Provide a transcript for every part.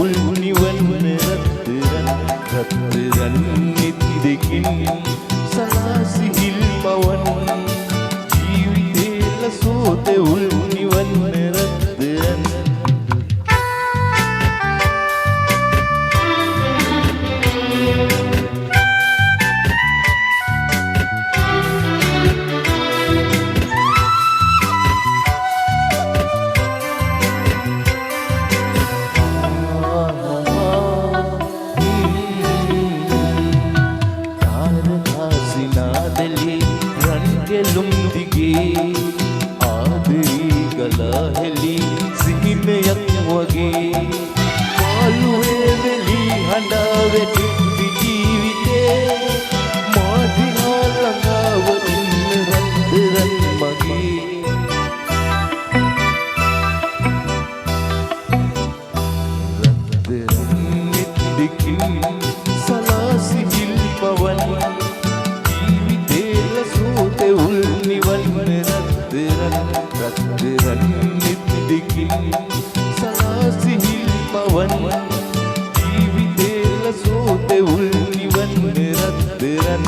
උල්නිවන්න රත්තරන් නිතිදකින් සලාසිහිල් මවන් ජීවිතේ ලසෝත උල්නිවන්න රත්තරන් ආදරී ගලා හෙලි සිහිනයක් වගේ මාළුවේ වෙලි හඬා වැටි ජීවිතේ මාදිහා ළඟව ඉන්න රත්තරන් මගේ රත්තරන් නිතිදකින් සලාසිහිල් පවන් රත්තරන් නිතිදකින් සලාසිහිල් පවන් ජීවිතේ ලසෝත උල්නිවන්න රත්තරන්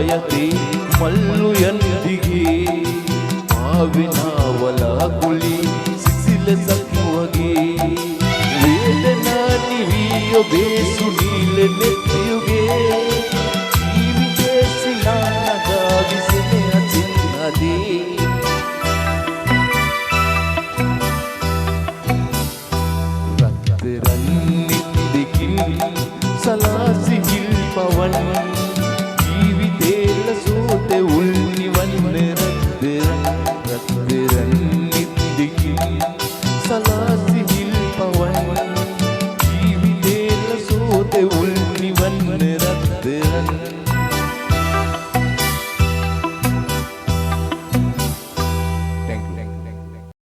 යති මල්ලු යන්දිගේ ආවිනාවලා කුලි සිසිලසක් වගේ වේදනා නිවි ඔබේ සුනිල නෙත් යුගේ